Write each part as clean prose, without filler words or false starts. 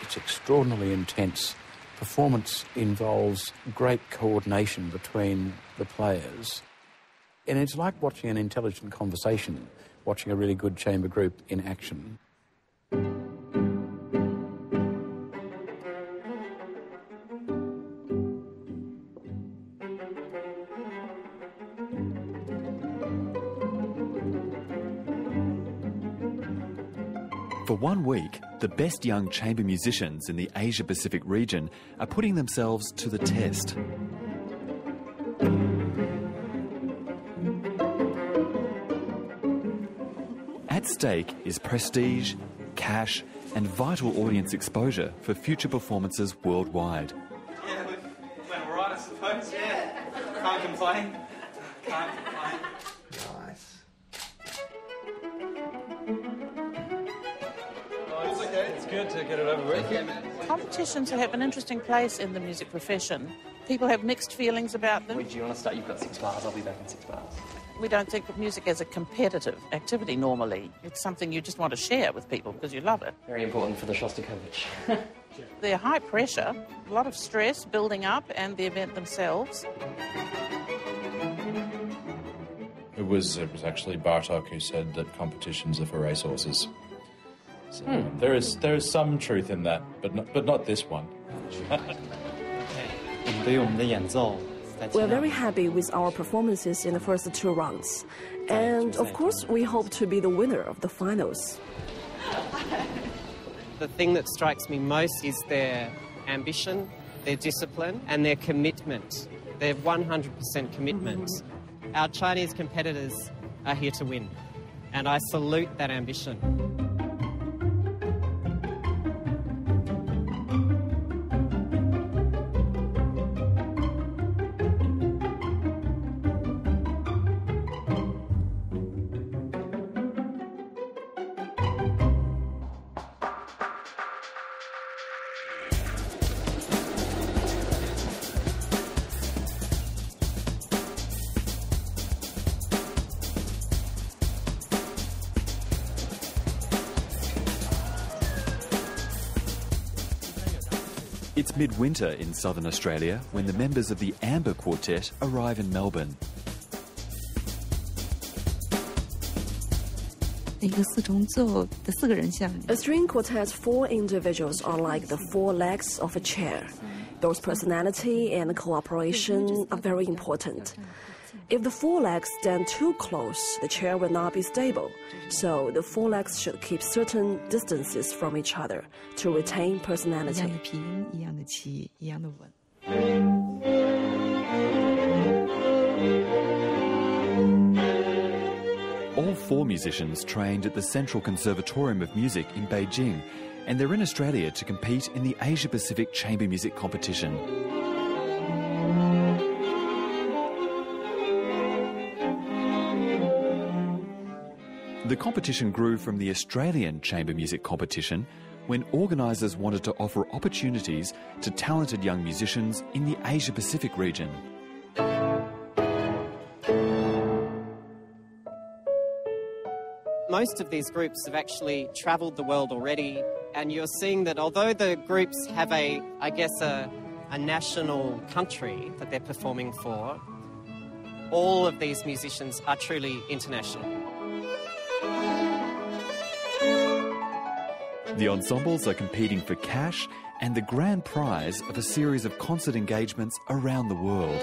It's extraordinarily intense. Performance involves great coordination between the players. And it's like watching an intelligent conversation, watching a really good chamber group in action. For 1 week, the best young chamber musicians in the Asia-Pacific region are putting themselves to the test. At stake is prestige, cash, and vital audience exposure for future performances worldwide. Yeah, we went all right, I suppose. Yeah, can't complain. Can't complain. Nice. It's okay. It's good to get it over with. Competitions have an interesting place in the music profession. People have mixed feelings about them. Where do you want to start? You've got 6 bars, I'll be back in 6 bars. We don't think of music as a competitive activity normally. It's something you just want to share with people because you love it. Very important for the Shostakovich. They're high pressure, a lot of stress building up, and the event themselves. It was actually Bartok who said that competitions are for racehorses. So there is some truth in that, but not this one. We're very happy with our performances in the first 2 rounds. And of course, we hope to be the winner of the finals. The thing that strikes me most is their ambition, their discipline, and their commitment. Their 100% commitment. Our Chinese competitors are here to win, and I salute that ambition. It's midwinter in southern Australia when the members of the Amber Quartet arrive in Melbourne. A string quartet's 4 individuals are like the 4 legs of a chair. Those personality and cooperation are very important. If the 4 legs stand too close, the chair will not be stable. So the 4 legs should keep certain distances from each other to retain personality. All 4 musicians trained at the Central Conservatorium of Music in Beijing, and they're in Australia to compete in the Asia-Pacific Chamber Music Competition. The competition grew from the Australian Chamber Music Competition when organisers wanted to offer opportunities to talented young musicians in the Asia-Pacific region. Most of these groups have actually travelled the world already, and you're seeing that although the groups have a national country that they're performing for, all of these musicians are truly international. The ensembles are competing for cash and the grand prize of a series of concert engagements around the world.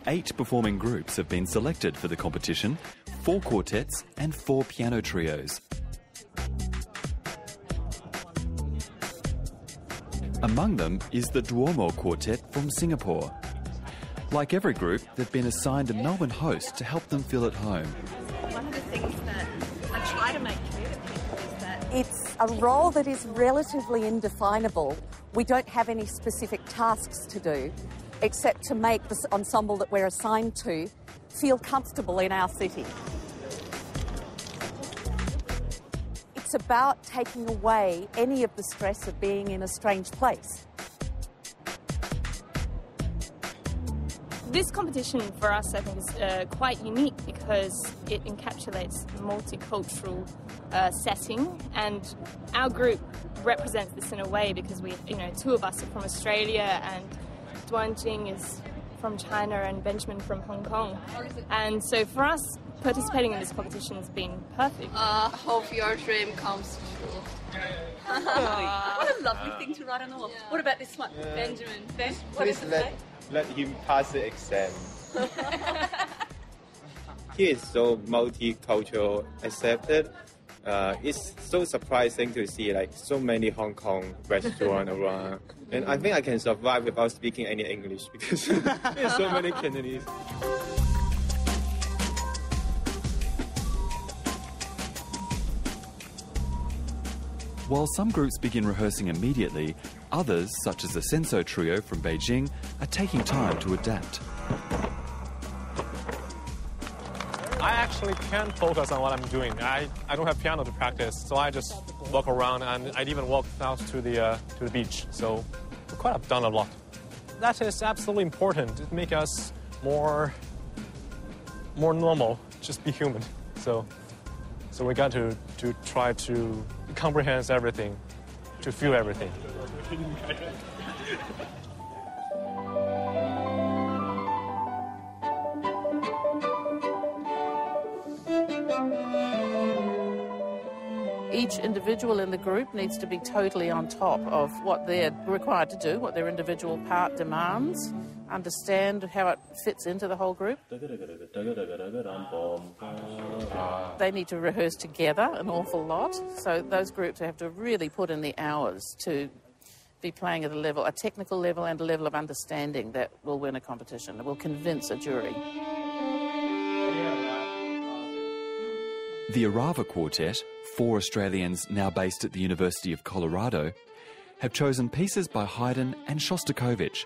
Eight performing groups have been selected for the competition, 4 quartets and 4 piano trios. Among them is the Duomo Quartet from Singapore. Like every group, they've been assigned a Melbourne host to help them feel at home. One of the things that I try to make clear to people is that it's a role that is relatively indefinable. We don't have any specific tasks to do, except to make the ensemble that we're assigned to feel comfortable in our city. It's about taking away any of the stress of being in a strange place. This competition for us, I think, is quite unique because it encapsulates multicultural setting, and our group represents this in a way because we, two of us are from Australia and Duan Jing is from China and Benjamin from Hong Kong. And so for us, participating in this competition has been perfect. Hope your dream comes true. What a lovely thing to write on the wall. What about this one? Yeah. Benjamin. Ben, what does it say? Let him pass the exam. He is so multicultural, accepted. It's so surprising to see like so many Hong Kong restaurants around. And I think I can survive without speaking any English because there's so many Cantonese. While some groups begin rehearsing immediately, others, such as the Senso Trio from Beijing, are taking time to adapt. I actually can't focus on what I'm doing. I don't have piano to practice, so I just walk around, and I'd even walk out to the beach. So we quite have done a lot. That is absolutely important. It makes us more normal, just be human. So we got to try to comprehend everything, to feel everything. Each individual in the group needs to be totally on top of what they're required to do, what their individual part demands, understand how it fits into the whole group. They need to rehearse together an awful lot, so those groups have to really put in the hours to be playing at a technical level and a level of understanding that will win a competition, that will convince a jury. The Arava Quartet, 4 Australians now based at the University of Colorado, have chosen pieces by Haydn and Shostakovich,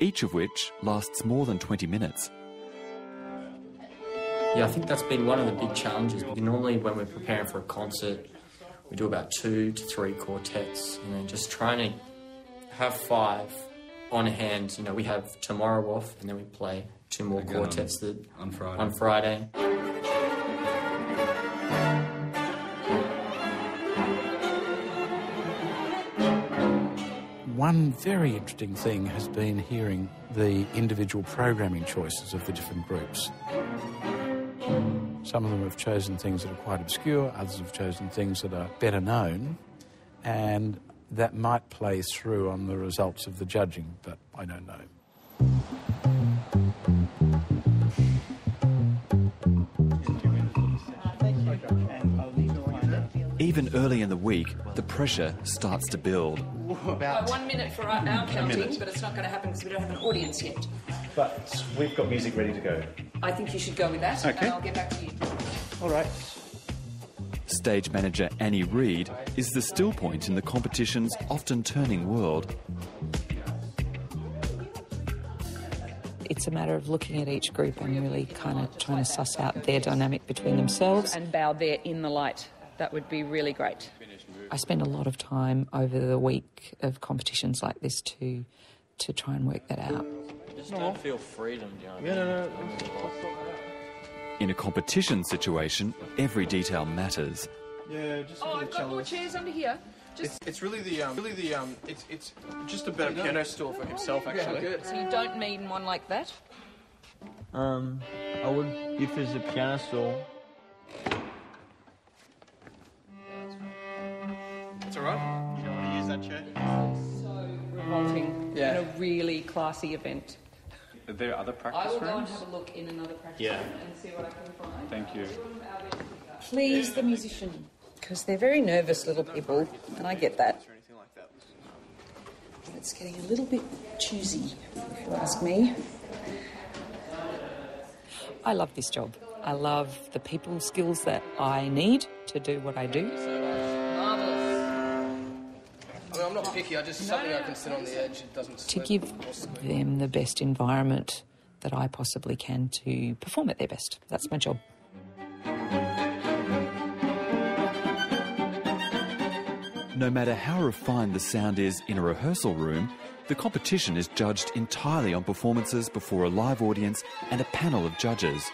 each of which lasts more than 20 minutes. Yeah, I think that's been one of the big challenges. Normally when we're preparing for a concert, we do about 2 to 3 quartets, and then just trying to have 5 on hand. We have tomorrow off, and then we play 2 more quartets on Friday. One very interesting thing has been hearing the individual programming choices of the different groups. Some of them have chosen things that are quite obscure, others have chosen things that are better known, and that might play through on the results of the judging, but I don't know. Even early in the week, the pressure starts to build. About 1 minute for our counting, but it's not going to happen because we don't have an audience yet. But we've got music ready to go. I think you should go with that, okay. And I'll get back to you. All right. Stage manager Annie Reid is the still point in the competition's often turning world. It's a matter of looking at each group and really kind of trying to suss out their dynamic between themselves. And bow there in the light. That would be really great. I spend a lot of time over the week of competitions like this to try and work that out. Just don't feel freedom, do you know what I mean? In a competition situation, every detail matters. Yeah, just I've got more chairs under here. It's really it's just a better piano stool for himself, actually. Yeah, good. So you don't mean one like that? I would, if it's a piano stool. It's alright. You don't want to use that chair? So revolting in a really classy event. Are there other practice I will rooms? go and have a look in another practice room and see what I can find. Thank you. Please the musician, because they're very nervous little people, and I get that. It's getting a little bit choosy, if you ask me. I love this job. I love the people skills that I need to do what I do. Marvellous. I mean, I'm not picky, something I can sit on the edge, it doesn't To give them the best environment that I possibly can to perform at their best. That's my job. No matter how refined the sound is in a rehearsal room, the competition is judged entirely on performances before a live audience and a panel of judges.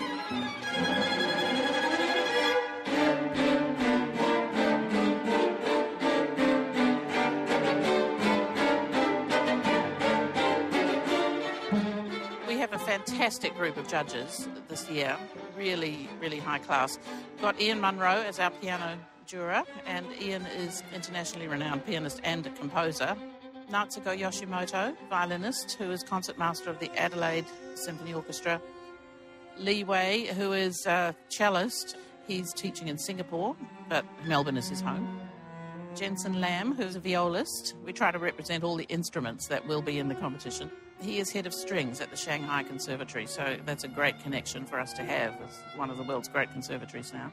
We have a fantastic group of judges this year, really, really high class. We've got Ian Munro as our piano juror, and Ian is internationally renowned pianist and composer. Natsuko Yoshimoto, violinist, who is concertmaster of the Adelaide Symphony Orchestra. Li Wei, who is a cellist. He's teaching in Singapore, but Melbourne is his home. Jensen Lam, who's a violist. We try to represent all the instruments that will be in the competition. He is head of strings at the Shanghai Conservatory, so that's a great connection for us to have as one of the world's great conservatories now.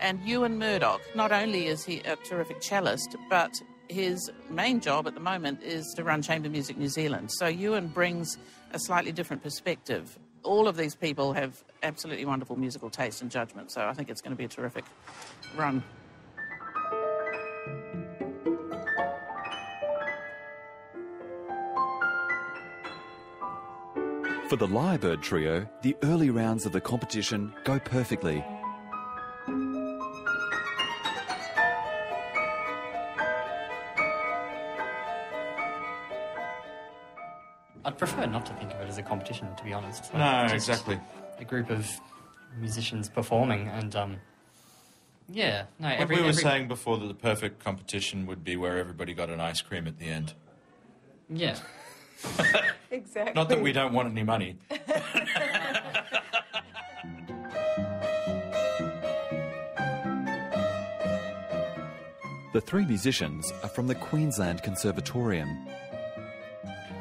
And Ewan Murdoch, not only is he a terrific cellist, but his main job at the moment is to run Chamber Music New Zealand. So Ewan brings a slightly different perspective. All of these people have absolutely wonderful musical taste and judgment, so I think it's going to be a terrific run. For the Lyrebird Trio, the early rounds of the competition go perfectly. I'd prefer not to think of it as a competition, to be honest. No, just exactly. A group of musicians performing, and yeah, no. We were saying before that the perfect competition would be where everybody got an ice cream at the end. Yeah. Exactly. Not that we don't want any money. The three musicians are from the Queensland Conservatorium.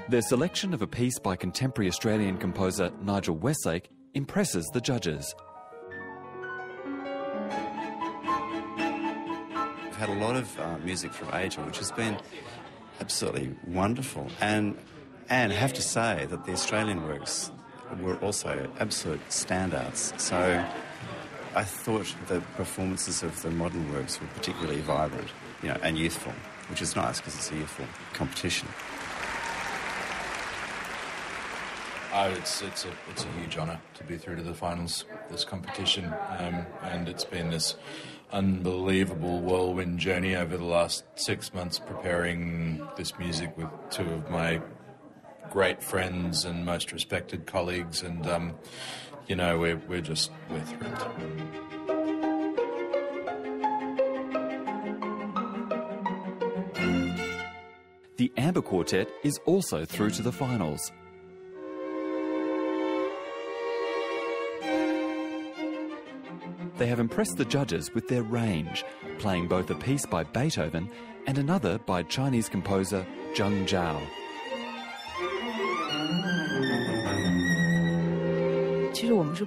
Their selection of a piece by contemporary Australian composer Nigel Westlake impresses the judges. We've had a lot of music from Asia, which has been absolutely wonderful. And I have to say that the Australian works were also absolute standouts. So I thought the performances of the modern works were particularly vibrant, and youthful, which is nice because it's a youthful competition. Oh, it's a huge honour to be through to the finals of this competition, and it's been this unbelievable whirlwind journey over the last 6 months preparing this music with two of my great friends and most respected colleagues, and we're thrilled. The Amber Quartet is also through to the finals. They have impressed the judges with their range, playing both a piece by Beethoven and another by Chinese composer Zheng Zhao.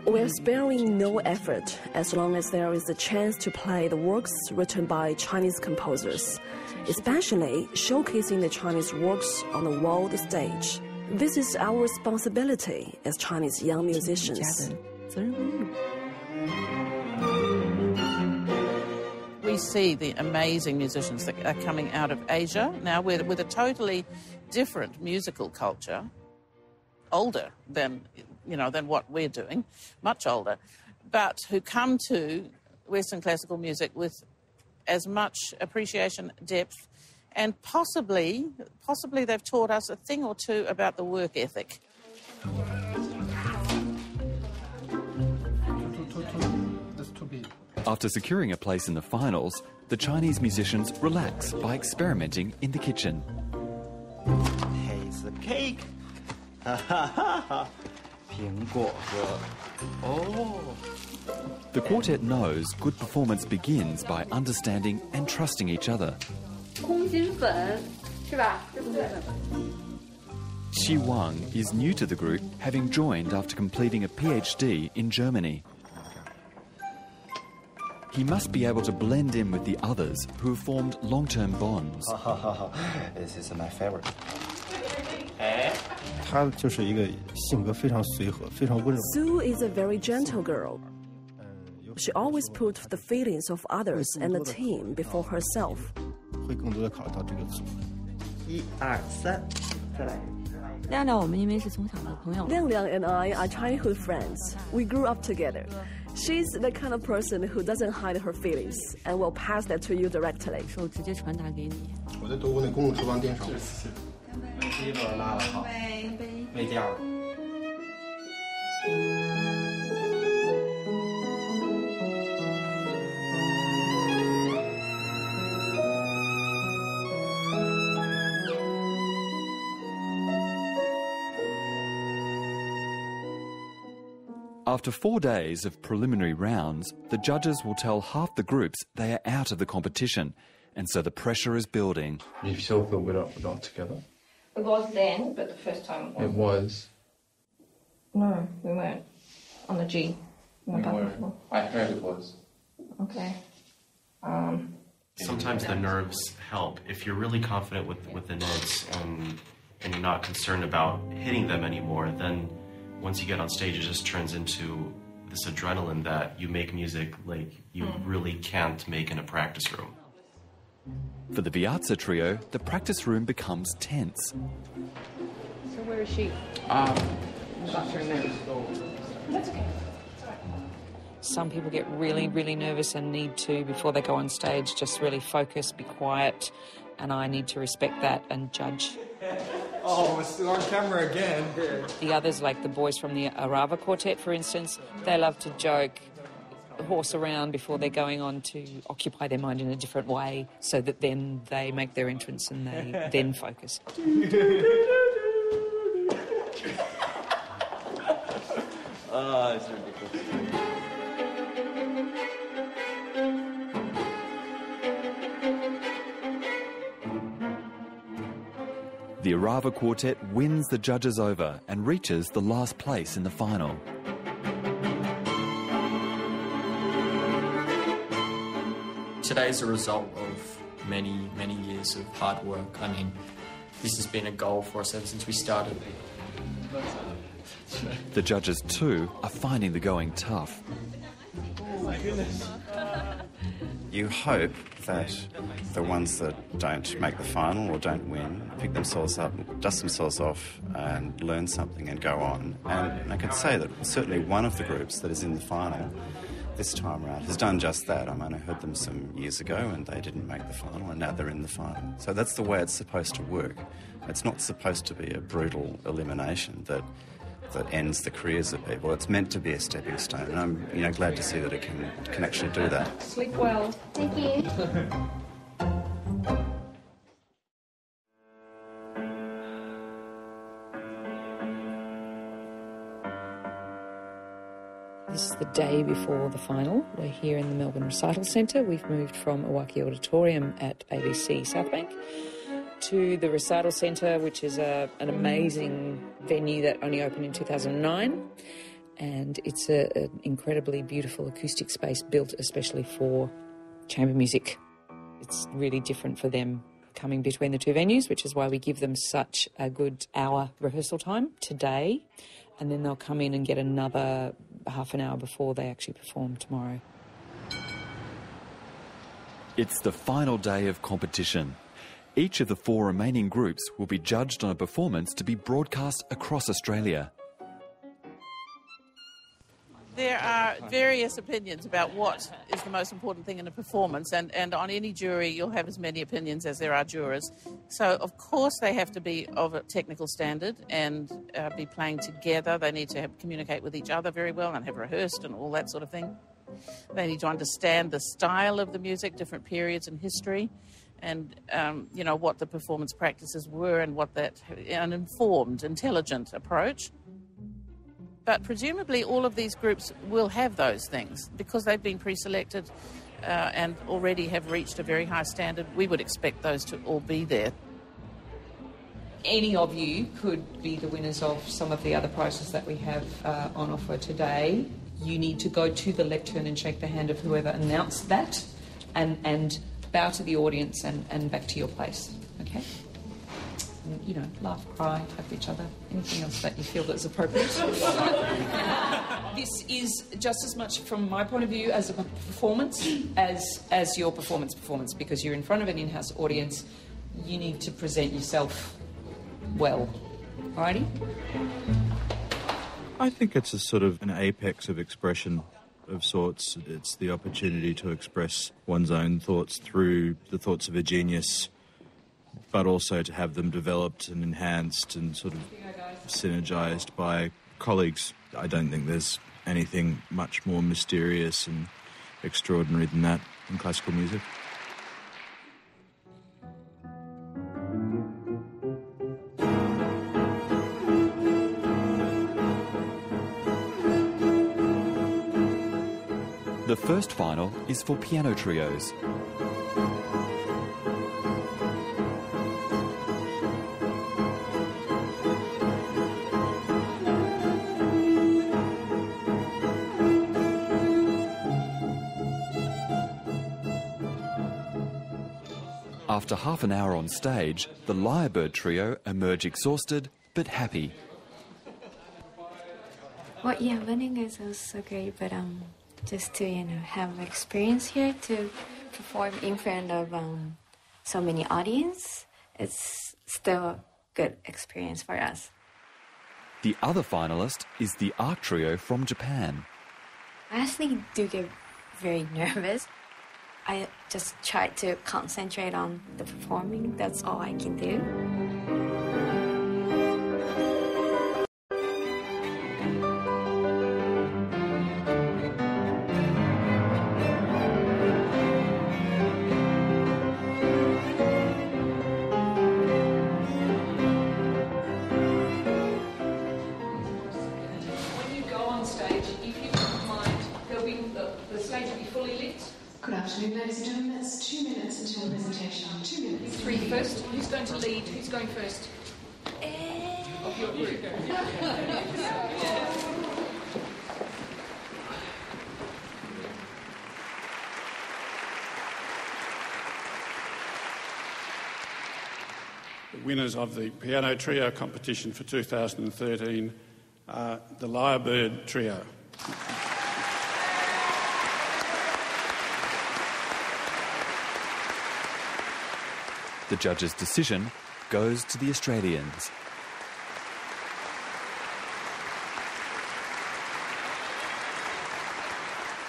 We're sparing no effort as long as there is a chance to play the works written by Chinese composers, especially showcasing the Chinese works on the world stage. This is our responsibility as Chinese young musicians. We see the amazing musicians that are coming out of Asia now with a totally different musical culture, older than what we're doing, much older, but who come to Western classical music with as much appreciation, depth, and possibly they've taught us a thing or two about the work ethic. After securing a place in the finals, the Chinese musicians relax by experimenting in the kitchen. Taste the cake. The quartet knows good performance begins by understanding and trusting each other. Xi Wang is new to the group, having joined after completing a PhD in Germany. He must be able to blend in with the others who have formed long-term bonds. This is my favorite. Sue is a very gentle girl. She always puts the feelings of others and the team before herself. 会更多的考虑到这个组。1、2、3，再来。亮亮and I are childhood friends. We grew up together. She's the kind of person who doesn't hide her feelings and will pass that to you directly. 我在德国那公共厨房电手。第一轮拉了好，没掉了。After 4 days of preliminary rounds, the judges will tell half the groups they are out of the competition, and so the pressure is building. You still feel we're not together? It was then, but the first time it was. No, we weren't. On the G. We were. I heard it was. Okay. Sometimes the nerves help. If you're really confident with the notes and you're not concerned about hitting them anymore, then once you get on stage, it just turns into this adrenaline that you make music like you really can't make in a practice room. For the Viazza trio, the practice room becomes tense. So where is she? Bathroom there. That's okay. Some people get really, really nervous and need to, before they go on stage, just really focus, be quiet, and I need to respect that and judge. Oh, we're still on camera again. The others, like the boys from the Ivory quartet, for instance, they love to joke, horse around before they're going on to occupy their mind in a different way so that then they make their entrance and they then focus. Oh, it's ridiculous. The Ivory quartet wins the judges over and reaches the last place in the final. Today's a result of many, many years of hard work. I mean, this has been a goal for us ever since we started. The judges, too, are finding the going tough. Oh my goodness. You hope that the ones that don't make the final or don't win pick themselves up, dust themselves off and learn something and go on. And I could say that certainly one of the groups that is in the final this time around has done just that. I mean, I heard them some years ago and they didn't make the final and now they're in the final. So that's the way it's supposed to work. It's not supposed to be a brutal elimination that ends the careers of people. It's meant to be a stepping stone, and I'm glad to see that it can actually do that. Sleep well. Thank you. This is the day before the final. We're here in the Melbourne Recital Centre. We've moved from Iwaki Auditorium at ABC Southbank to the Recital Centre, which is an amazing venue that only opened in 2009. And it's an incredibly beautiful acoustic space built especially for chamber music. It's really different for them coming between the two venues, which is why we give them such a good hour rehearsal time today. And then they'll come in and get another half an hour before they actually perform tomorrow. It's the final day of competition. Each of the 4 remaining groups will be judged on a performance to be broadcast across Australia. There are various opinions about what is the most important thing in a performance, and on any jury you'll have as many opinions as there are jurors. So, of course, they have to be of a technical standard and be playing together. They need to communicate with each other very well and have rehearsed and all that sort of thing. They need to understand the style of the music, different periods in history, and, what the performance practices were and what an informed, intelligent approach. But presumably all of these groups will have those things because they've been pre-selected and already have reached a very high standard. We would expect those to all be there. Any of you could be the winners of some of the other prizes that we have on offer today. You need to go to the lectern and shake the hand of whoever announced that and bow to the audience and back to your place, okay? and, you know, laugh, cry, hug each other, anything else that you feel that's appropriate. This is just as much, from my point of view, as a performance as your performance, because you're in front of an in-house audience. You need to present yourself well. Alrighty? I think it's a sort of an apex of expression of sorts. It's the opportunity to express one's own thoughts through the thoughts of a genius, but also to have them developed and enhanced and sort of synergised by colleagues. I don't think there's anything much more mysterious and extraordinary than that in classical music. The first final is for piano trios. After half an hour on stage, the Lyrebird trio emerge exhausted but happy. Well, yeah, winning is also great, but just to, you know, have experience here to perform in front of so many audience, it's still a good experience for us. The other finalist is the Arc trio from Japan. I actually do get very nervous. I just try to concentrate on the performing. That's all I can do. When you go on stage, if you don't mind, the stage will be fully lit. Good afternoon, ladies and gentlemen. It's 2 minutes until the presentation. 2 minutes. Three first. Who's going to lead? Who's going first? Of your group. The winners of the piano trio competition for 2013 are the Lyrebird trio. The judge's decision goes to the Australians.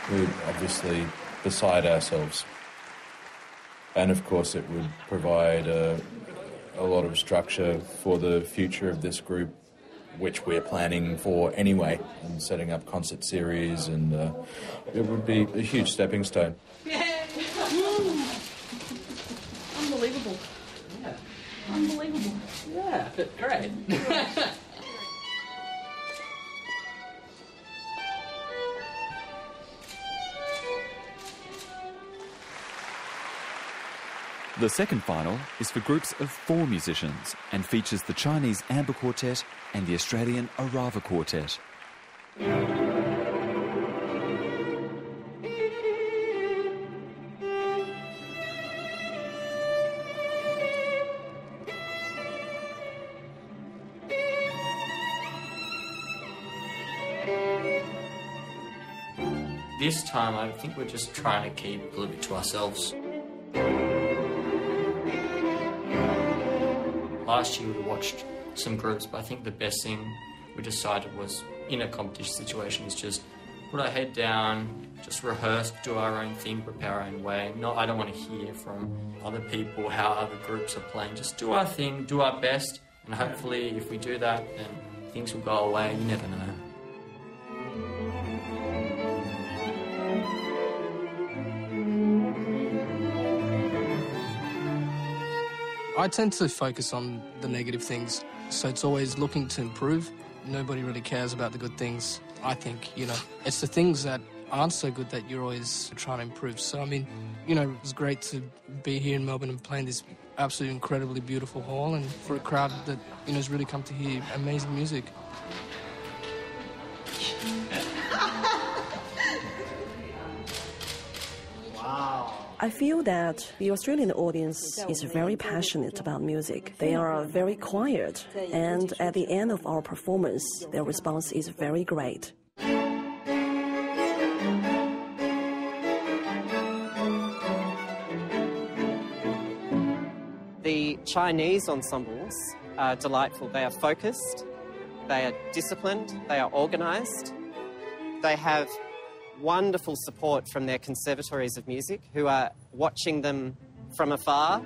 We're obviously beside ourselves. And of course it would provide a lot of structure for the future of this group, which we're planning for anyway, and setting up concert series, and it would be a huge stepping stone. Unbelievable. Yeah. Unbelievable. Yeah, great. The second final is for groups of 4 musicians and features the Chinese Amber Quartet and the Australian Arava Quartet. This time, I think we're just trying to keep a little bit to ourselves. Last year we watched some groups, but I think the best thing we decided was, in a competition situation, is just put our head down, just rehearse, do our own thing, prepare our own way. I don't want to hear from other people how other groups are playing. Just do our thing, do our best, and hopefully if we do that, then things will go away. You never know. I tend to focus on the negative things, so it's always looking to improve. Nobody really cares about the good things, I think, you know. It's the things that aren't so good that you're always trying to improve. So, I mean, you know, it's great to be here in Melbourne and playing this absolutely incredibly beautiful hall, and for a crowd that, you know, has really come to hear amazing music. Wow. I feel that the Australian audience is very passionate about music. They are very quiet, and at the end of our performance, their response is very great. The Chinese ensembles are delightful. They are focused, they are disciplined, they are organised. They have wonderful support from their conservatories of music who are watching them from afar.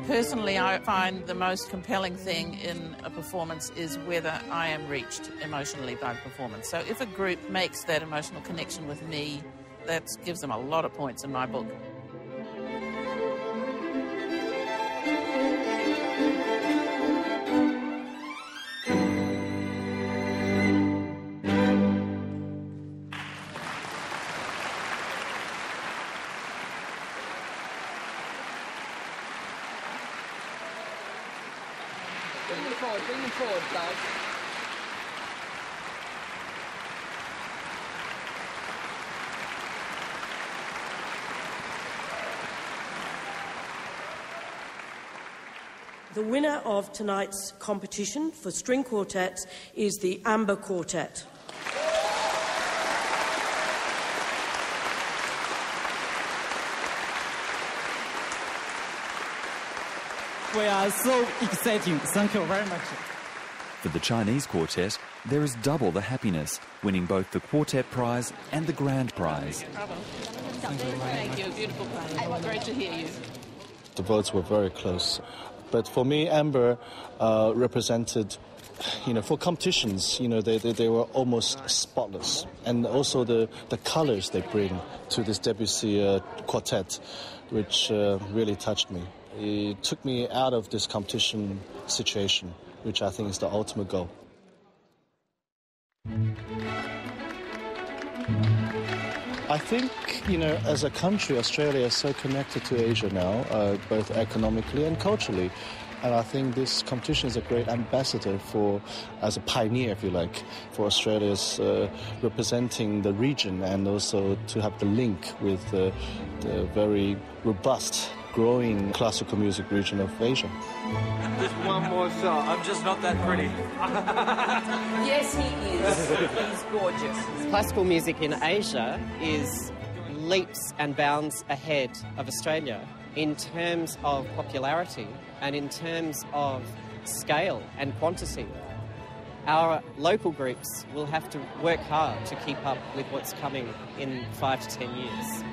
Personally, I find the most compelling thing in a performance is whether I am reached emotionally by the performance. So if a group makes that emotional connection with me, that gives them a lot of points in my book. Bring them forward, guys. The winner of tonight's competition for string quartets is the Amber Quartet. We are so exciting. Thank you very much. For the Chinese quartet, there is double the happiness, winning both the quartet prize and the grand prize. Thank you. Beautiful playing. Great to hear you. The votes were very close. But for me, Amber represented, for competitions, they were almost spotless. And also the colors they bring to this Debussy quartet, which really touched me. It took me out of this competition situation, which I think is the ultimate goal. I think, as a country, Australia is so connected to Asia now, both economically and culturally. And I think this competition is a great ambassador as a pioneer, if you like, for Australia's representing the region and also to have the link with the very robust, growing classical music region of Asia. Just one more shot. I'm just not that pretty. Yes, he is. He's gorgeous. Classical music in Asia is leaps and bounds ahead of Australia in terms of popularity and in terms of scale and quantity. Our local groups will have to work hard to keep up with what's coming in 5 to 10 years.